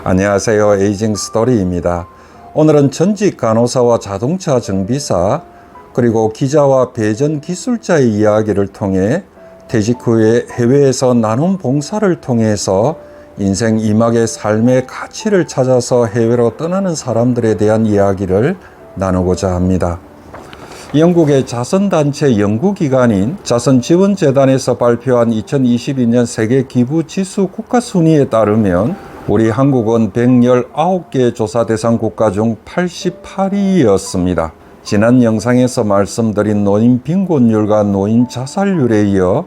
안녕하세요. 에이징 스토리입니다. 오늘은 전직 간호사와 자동차 정비사 그리고 기자와 배전 기술자의 이야기를 통해 퇴직 후에 해외에서 나눔 봉사를 통해서 인생 이막의 삶의 가치를 찾아서 해외로 떠나는 사람들에 대한 이야기를 나누고자 합니다. 영국의 자선단체 연구기관인 자선지원재단에서 발표한 2022년 세계 기부지수 국가순위에 따르면 우리 한국은 119개 조사 대상 국가 중 88위였습니다. 지난 영상에서 말씀드린 노인 빈곤율과 노인 자살률에 이어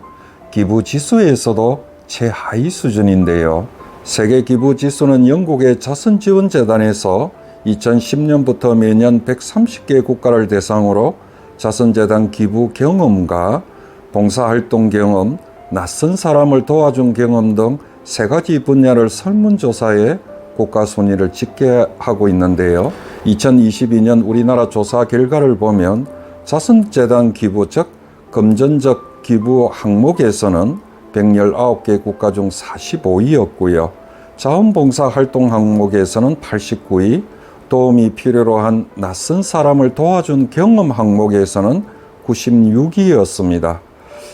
기부지수에서도 최하위 수준인데요. 세계 기부지수는 영국의 자선지원재단에서 2010년부터 매년 130개 국가를 대상으로 자선재단 기부 경험과 봉사활동 경험, 낯선 사람을 도와준 경험 등 3가지 분야를 설문조사해 국가 순위를 집계하고 있는데요. 2022년 우리나라 조사 결과를 보면 자선재단 기부 즉 금전적 기부 항목에서는 119개 국가 중 45위였고요. 자원봉사활동 항목에서는 89위, 도움이 필요로 한 낯선 사람을 도와준 경험 항목에서는 96위였습니다.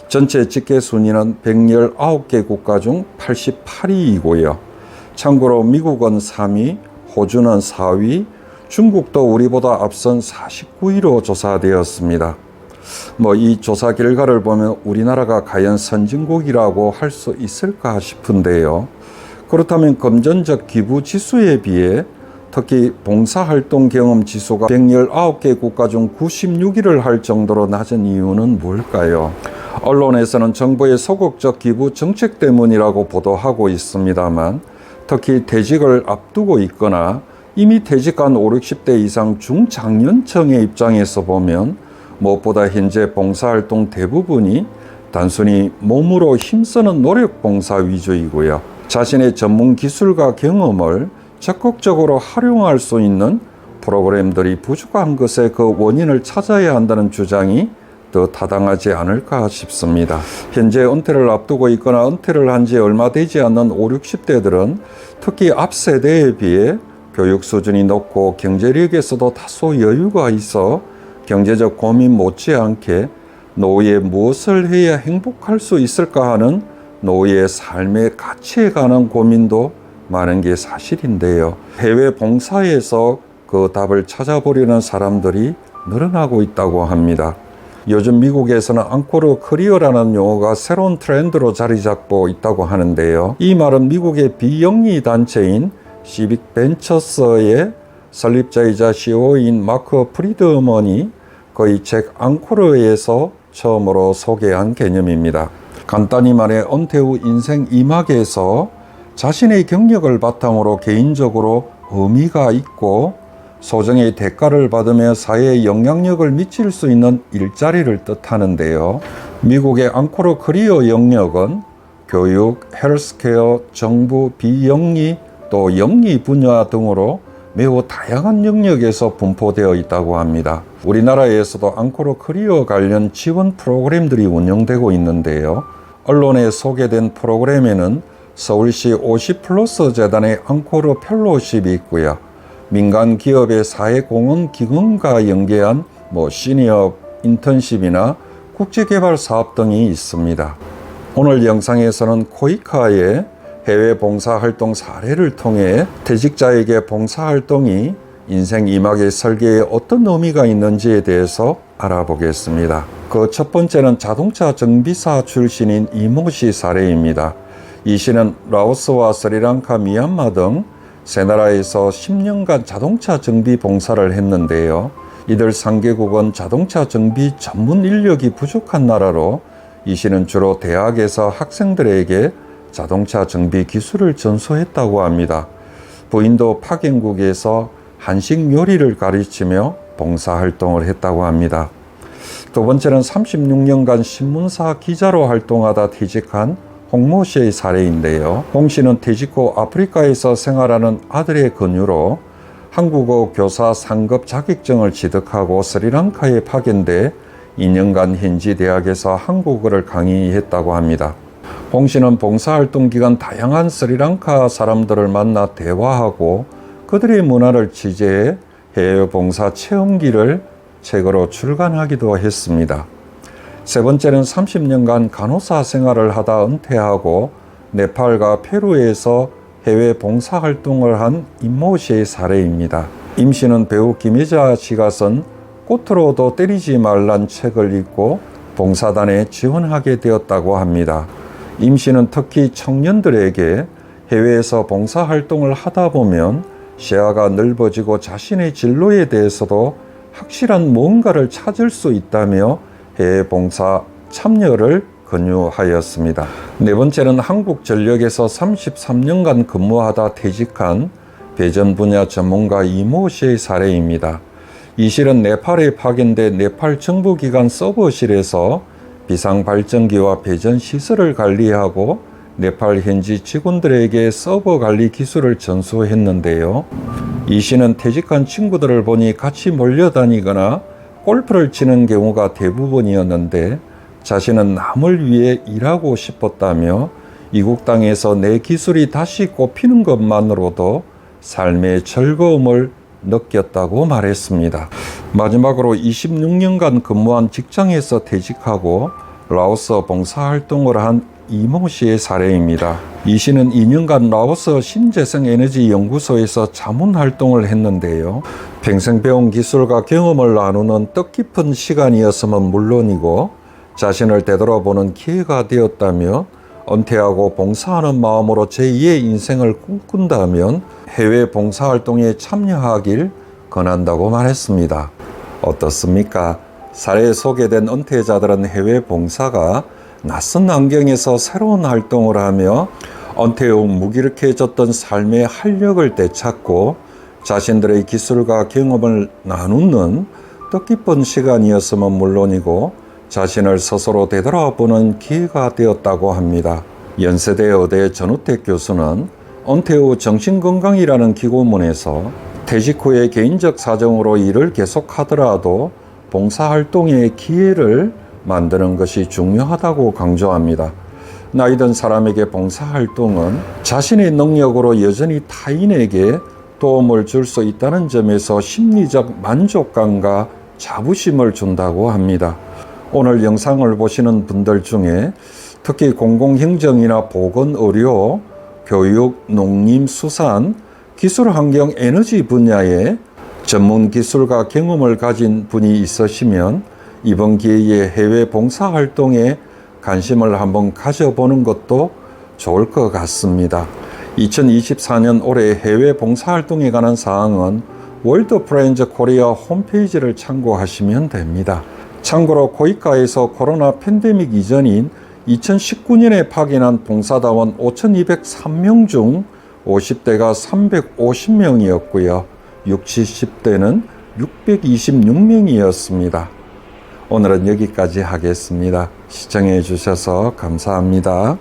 전체 집계 순위는 119개 국가 중 88위이고요. 참고로 미국은 3위, 호주는 4위, 중국도 우리보다 앞선 49위로 조사되었습니다. 이 조사 결과를 보면 우리나라가 과연 선진국이라고 할 수 있을까 싶은데요. 그렇다면 금전적 기부 지수에 비해 특히 봉사활동 경험 지수가 119개 국가 중 96위를 할 정도로 낮은 이유는 뭘까요? 언론에서는 정부의 소극적 기부 정책 때문이라고 보도하고 있습니다만 특히 퇴직을 앞두고 있거나 이미 퇴직한 50, 60대 이상 중장년층의 입장에서 보면 무엇보다 현재 봉사활동 대부분이 단순히 몸으로 힘쓰는 노력봉사 위주이고요. 자신의 전문 기술과 경험을 적극적으로 활용할 수 있는 프로그램들이 부족한 것에 그 원인을 찾아야 한다는 주장이 더 타당하지 않을까 싶습니다. 현재 은퇴를 앞두고 있거나 은퇴를 한 지 얼마 되지 않는 50, 60대들은 특히 앞 세대에 비해 교육 수준이 높고 경제력에서도 다소 여유가 있어 경제적 고민 못지않게 노후에 무엇을 해야 행복할 수 있을까 하는 노후의 삶의 가치에 관한 고민도 많은 게 사실인데요. 해외 봉사에서 그 답을 찾아보려는 사람들이 늘어나고 있다고 합니다. 요즘 미국에서는 앙코르 커리어라는 용어가 새로운 트렌드로 자리 잡고 있다고 하는데요. 이 말은 미국의 비영리 단체인 시빅 벤처스의 설립자이자 CEO인 마크 프리드먼이 그의 책 앙코르에서 처음으로 소개한 개념입니다. 간단히 말해 은퇴 후 인생 이막에서 자신의 경력을 바탕으로 개인적으로 의미가 있고 소정의 대가를 받으며 사회에 영향력을 미칠 수 있는 일자리를 뜻하는데요. 미국의 앙코르 커리어 영역은 교육, 헬스케어, 정부, 비영리, 또 영리 분야 등으로 매우 다양한 영역에서 분포되어 있다고 합니다. 우리나라에서도 앙코르 커리어 관련 지원 프로그램들이 운영되고 있는데요. 언론에 소개된 프로그램에는 서울시 50플러스 재단의 앙코르 펠로우십이 있고요. 민간 기업의 사회공헌 기금과 연계한 시니어 인턴십이나 국제개발 사업 등이 있습니다. 오늘 영상에서는 코이카의 해외 봉사활동 사례를 통해 퇴직자에게 봉사활동이 인생 이막의 설계에 어떤 의미가 있는지에 대해서 알아보겠습니다. 그 첫 번째는 자동차 정비사 출신인 이모 씨 사례입니다. 이 씨는 라오스와 스리랑카, 미얀마 등 세 나라에서 10년간 자동차 정비 봉사를 했는데요. 이들 3개국은 자동차 정비 전문 인력이 부족한 나라로 이 씨는 주로 대학에서 학생들에게 자동차 정비 기술을 전수했다고 합니다. 부인도 파견국에서 한식 요리를 가르치며 봉사활동을 했다고 합니다. 두 번째는 36년간 신문사 기자로 활동하다 퇴직한 홍모 씨의 사례인데요. 홍 씨는 퇴직 후 아프리카에서 생활하는 아들의 권유로 한국어 교사 상급 자격증을 취득하고 스리랑카에 파견돼 2년간 현지 대학에서 한국어를 강의했다고 합니다. 봉 씨는 봉사활동 기간 다양한 스리랑카 사람들을 만나 대화하고 그들의 문화를 취재해 해외 봉사 체험기를 책으로 출간하기도 했습니다. 세 번째는 30년간 간호사 생활을 하다 은퇴하고 네팔과 페루에서 해외 봉사활동을 한 임모 씨의 사례입니다. 임 씨는 배우 김혜자 씨가 쓴 꽃으로도 때리지 말란 책을 읽고 봉사단에 지원하게 되었다고 합니다. 임 씨는 특히 청년들에게 해외에서 봉사활동을 하다 보면 시야가 넓어지고 자신의 진로에 대해서도 확실한 무언가를 찾을 수 있다며 해외 봉사 참여를 권유하였습니다. 네 번째는 한국전력에서 33년간 근무하다 퇴직한 배전 분야 전문가 이모 씨의 사례입니다. 이 실은 네팔에 파견된 네팔 정부기관 서버실에서 비상발전기와 배전시설을 관리하고 네팔 현지 직원들에게 서버 관리 기술을 전수했는데요. 이 씨는 퇴직한 친구들을 보니 같이 몰려다니거나 골프를 치는 경우가 대부분이었는데 자신은 남을 위해 일하고 싶었다며 이국 땅에서 내 기술이 다시 꼽히는 것만으로도 삶의 즐거움을 느꼈다고 말했습니다. 마지막으로 26년간 근무한 직장에서 퇴직하고 라오스 봉사활동을 한 이모 씨의 사례입니다. 이 씨는 2년간 라오스 신재생에너지 연구소에서 자문활동을 했는데요. 평생 배운 기술과 경험을 나누는 뜻깊은 시간이었으면 물론이고 자신을 되돌아보는 기회가 되었다며 은퇴하고 봉사하는 마음으로 제2의 인생을 꿈꾼다면 해외 봉사활동에 참여하길 권한다고 말했습니다. 어떻습니까? 사례에 소개된 은퇴자들은 해외 봉사가 낯선 환경에서 새로운 활동을 하며 은퇴 후 무기력해졌던 삶의 활력을 되찾고 자신들의 기술과 경험을 나누는 뜻깊은 시간이었으면 물론이고 자신을 스스로 되돌아보는 기회가 되었다고 합니다. 연세대 의대 전우택 교수는 은퇴 후 정신건강이라는 기고문에서 퇴직 후에 개인적 사정으로 일을 계속하더라도 봉사활동의 기회를 만드는 것이 중요하다고 강조합니다. 나이든 사람에게 봉사활동은 자신의 능력으로 여전히 타인에게 도움을 줄 수 있다는 점에서 심리적 만족감과 자부심을 준다고 합니다. 오늘 영상을 보시는 분들 중에 특히 공공행정이나 보건의료, 교육, 농림, 수산, 기술환경, 에너지 분야에 전문 기술과 경험을 가진 분이 있으시면 이번 기회에 해외 봉사활동에 관심을 한번 가져보는 것도 좋을 것 같습니다. 2024년 올해 해외 봉사활동에 관한 사항은 월드 프렌즈 코리아 홈페이지를 참고하시면 됩니다. 참고로 코이카에서 코로나 팬데믹 이전인 2019년에 파견한 봉사다원 5,203명 중 50대가 350명이었고요. 60, 70대는 626명이었습니다. 오늘은 여기까지 하겠습니다. 시청해 주셔서 감사합니다.